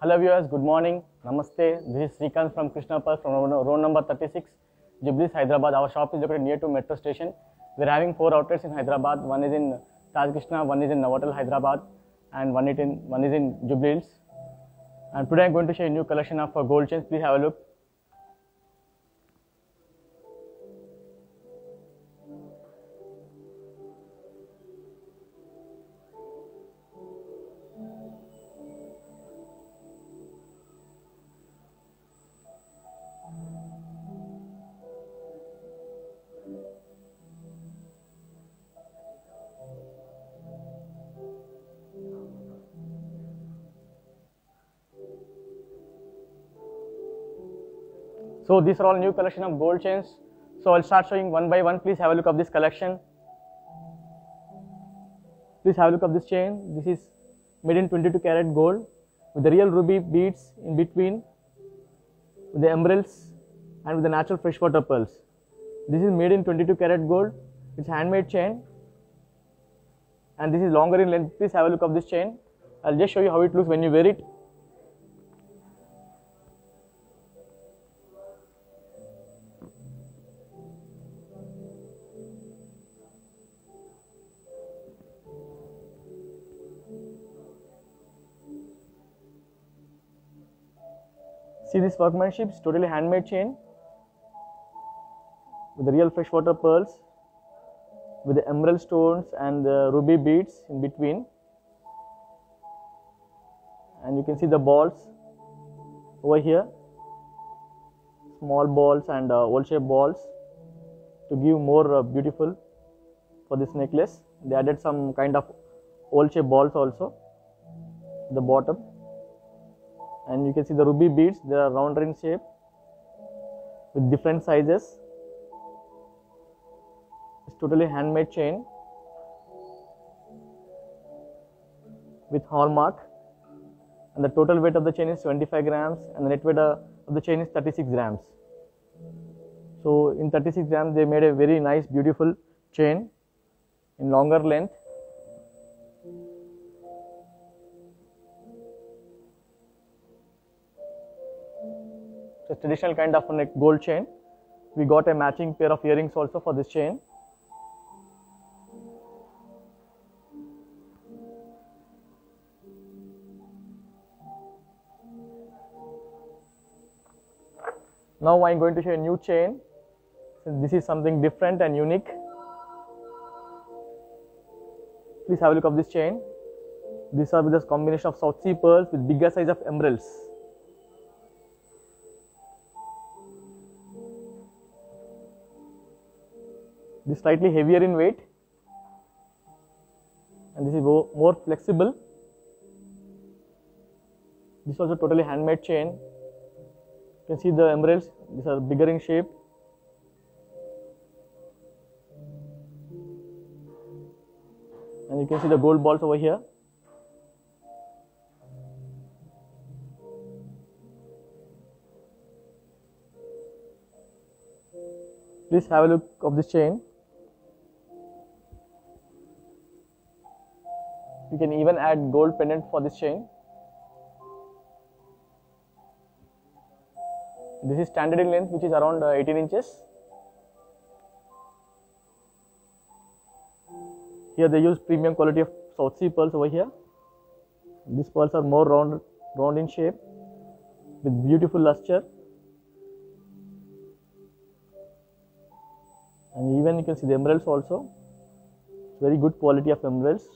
Hello viewers, good morning. Namaste. This is Srikanth from Krishna Pearl from row number 36, Jubilees, Hyderabad. Our shop is located near to metro station. We are having 4 outlets in Hyderabad. One is in Taj Krishna, one is in Novotel, Hyderabad, and one is in Jubilees. And today I am going to show you a new collection of gold chains. Please have a look. So these are all new collection of gold chains. So I'll start showing one by one. Please have a look of this collection. Please have a look of this chain. This is made in 22 karat gold with the real ruby beads in between, with the emeralds and with the natural freshwater pearls. This is made in 22 karat gold. It's handmade chain, and this is longer in length. Please have a look of this chain. I'll just show you how it looks when you wear it. See this workmanship, it's totally handmade chain with the real freshwater pearls, with the emerald stones and the ruby beads in between. And you can see the balls over here, small balls and oval shaped balls to give more beautiful for this necklace. They added some kind of oval shaped balls also at the bottom. And you can see the ruby beads, they are rounder in shape with different sizes. It's totally handmade chain with hallmark, and the total weight of the chain is 25 grams and the net weight of the chain is 36 grams. So in 36 grams they made a very nice beautiful chain in longer length. It's a traditional kind of a gold chain. We got a matching pair of earrings also for this chain. Now I am going to show a new chain. This is something different and unique. Please have a look of this chain. These are with this combination of South Sea pearls with bigger size of emeralds. This is slightly heavier in weight, and this is more flexible. This is also totally handmade chain. You can see the emeralds, these are bigger in shape. And you can see the gold balls over here. Please have a look of this chain. You can even add gold pendant for this chain. This is standard in length, which is around 18 inches. Here they use premium quality of South Sea pearls over here. These pearls are more round in shape with beautiful luster. And even you can see the emeralds also. It's very good quality of emeralds.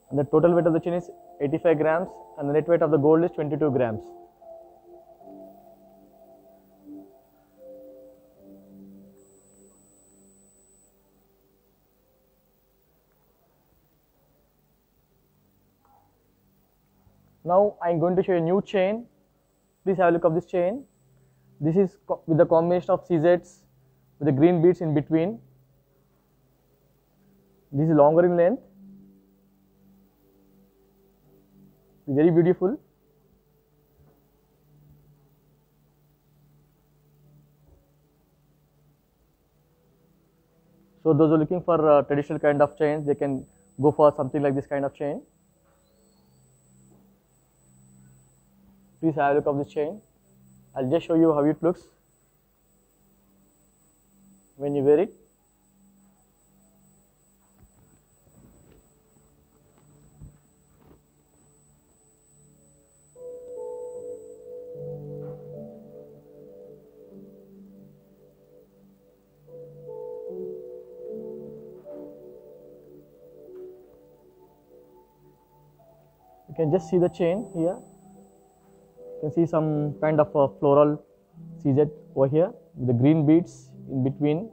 And the total weight of the chain is 85 grams and the net weight of the gold is 22 grams. Now I am going to show you a new chain. Please have a look of this chain. This is with the combination of CZs with the green beads in between. This is longer in length. Very beautiful. So those who are looking for traditional kind of chains, they can go for something like this kind of chain. Please have a look of this chain. I'll just show you how it looks when you wear it. You can just see the chain here. You can see some kind of a floral CZ over here with the green beads in between.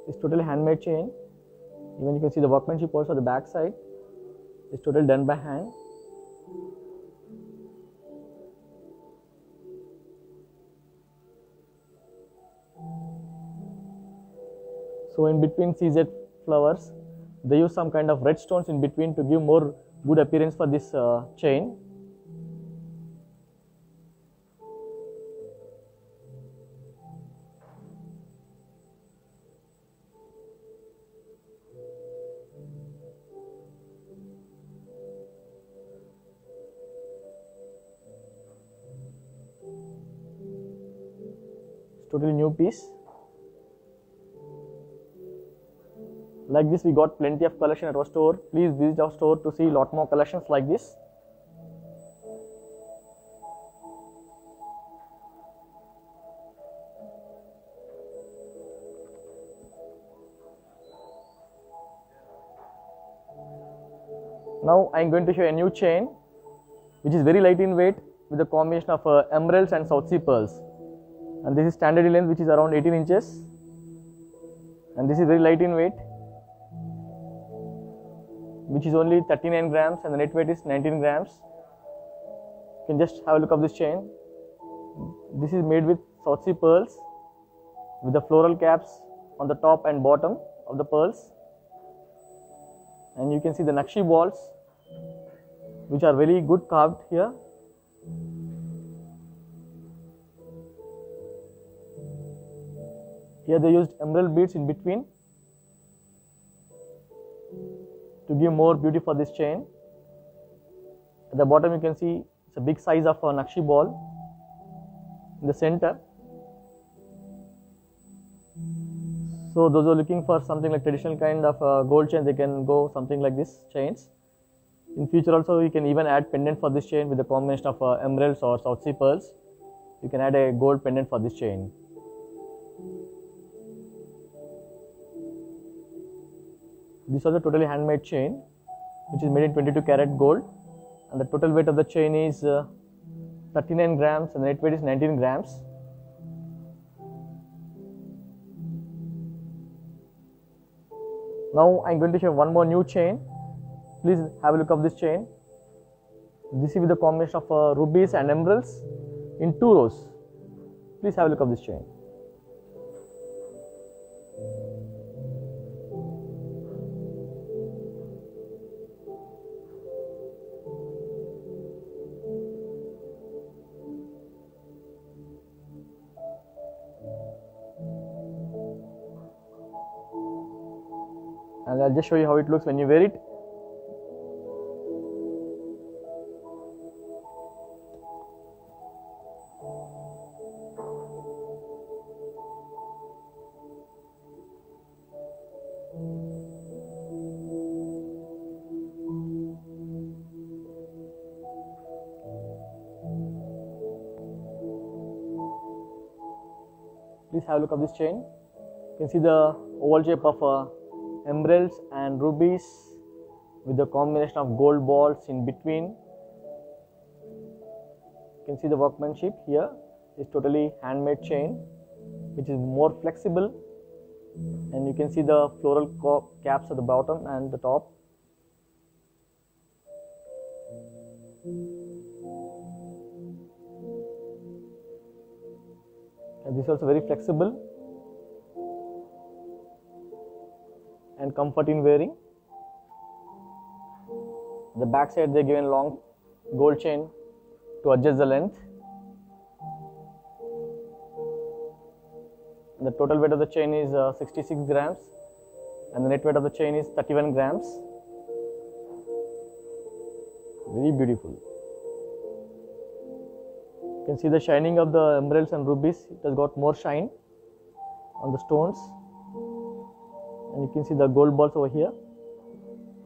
It's totally handmade chain. Even you can see the workmanship also on the back side. It's totally done by hand. So in between CZ flowers, they use some kind of red stones in between to give more good appearance for this chain. It's totally new piece. Like this, we got plenty of collection at our store. Please visit our store to see lot more collections like this. Now I am going to show a new chain which is very light in weight with a combination of emeralds and South Sea pearls. And this is standard length, which is around 18 inches. And this is very light in weight, which is only 39 grams, and the net weight is 19 grams. You can just have a look of this chain. This is made with South Sea pearls with the floral caps on the top and bottom of the pearls. And you can see the Nakshi balls, which are very good carved here. Here they used emerald beads in between to give more beauty for this chain. At the bottom you can see it's a big size of a Nakshi ball in the center. So those who are looking for something like traditional kind of gold chain, they can go something like this chains. In future also you can even add pendant for this chain with a combination of emeralds or South Sea pearls. You can add a gold pendant for this chain. This is a totally handmade chain which is made in 22 karat gold, and the total weight of the chain is 39 grams and the net weight is 19 grams. Now I am going to show one more new chain. Please have a look of this chain. This is with the combination of rubies and emeralds in 2 rows. Please have a look of this chain. And I'll just show you how it looks when you wear it. Please have a look of this chain. You can see the oval shape of emeralds and rubies with the combination of gold balls in between. You can see the workmanship here is totally handmade chain, which is more flexible, and you can see the floral caps at the bottom and the top. And this is also very flexible and comfort in wearing. The back side they given long gold chain to adjust the length. The total weight of the chain is 66 grams and the net weight of the chain is 31 grams. Very beautiful. You can see the shining of the emeralds and rubies. It has got more shine on the stones, and you can see the gold balls over here.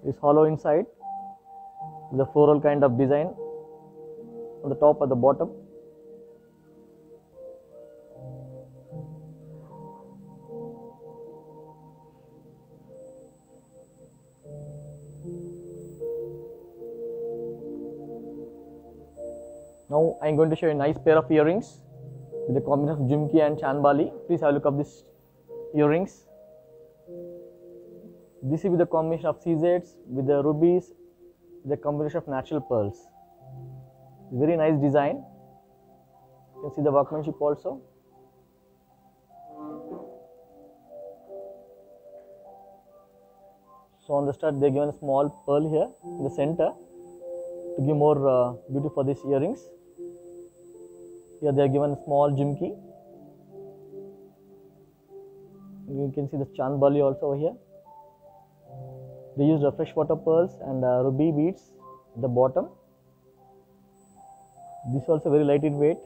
It is hollow inside. The floral kind of design on the top and the bottom. Now I am going to show you a nice pair of earrings with a combination of jhumki and chanbali. Please have a look at these earrings. This is with the combination of CZs, with the rubies, with the combination of natural pearls. Very nice design. You can see the workmanship also. So on the stud they are given a small pearl here in the center to give more beauty for these earrings. Here they are given a small jhumki. You can see the chanbali also over here. They used freshwater pearls and ruby beads at the bottom. This is also very light in weight.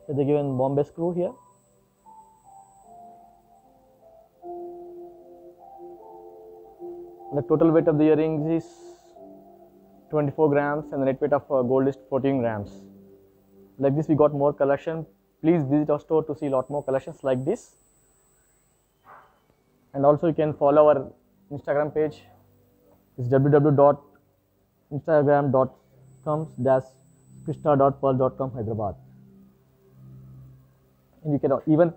So they given Bombay screw here. The total weight of the earrings is 24 grams and the net weight of gold is 14 grams. Like this we got more collection. Please visit our store to see a lot more collections like this. And also you can follow our Instagram page. It's www.instagram.com/krishna.pearl.com Hyderabad. And you can even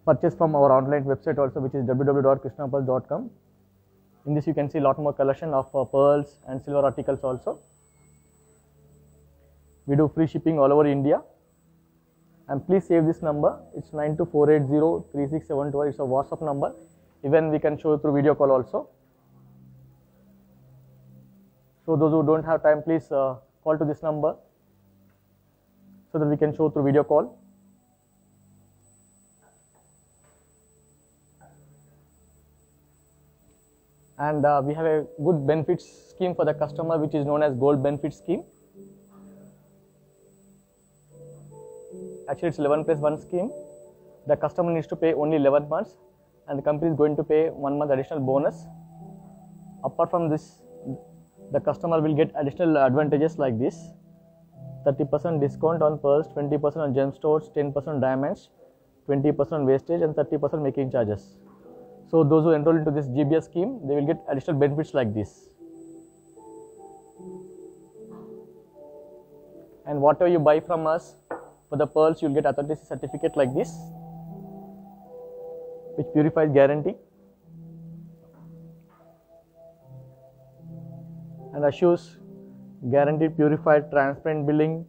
purchase from our online website also, which is www.krishnapearl.com. In this you can see a lot more collection of pearls and silver articles also. We do free shipping all over India. And please save this number. It's 9248036721. It's a WhatsApp number. Even we can show you through video call also. So those who don't have time, please call to this number so that we can show through video call. And we have a good benefits scheme for the customer, which is known as Gold Benefit Scheme. Actually, it's 11+1 scheme. The customer needs to pay only 11 months, and the company is going to pay 1 month additional bonus. Apart from this, the customer will get additional advantages like this: 30% discount on pearls, 20% on gemstones, 10% on diamonds, 20% on wastage, and 30% making charges. So those who enroll into this GBS scheme, they will get additional benefits like this. And whatever you buy from us, for the pearls you will get authenticity certificate like this, which purifies guarantee and assures guaranteed purified transparent billing,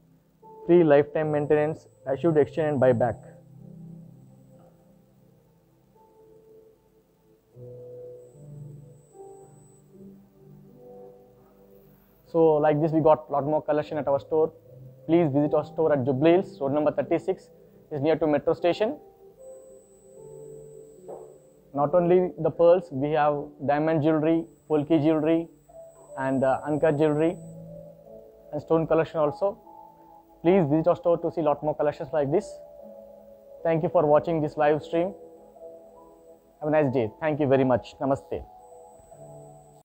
free lifetime maintenance, assured exchange and buyback. So like this we got a lot more collection at our store. Please visit our store at Jubilee Hills, road number 36, is near to metro station. Not only the pearls, we have diamond jewelry, polki jewelry and uncut jewelry and stone collection also. Please visit our store to see a lot more collections like this. Thank you for watching this live stream. Have a nice day. Thank you very much. Namaste.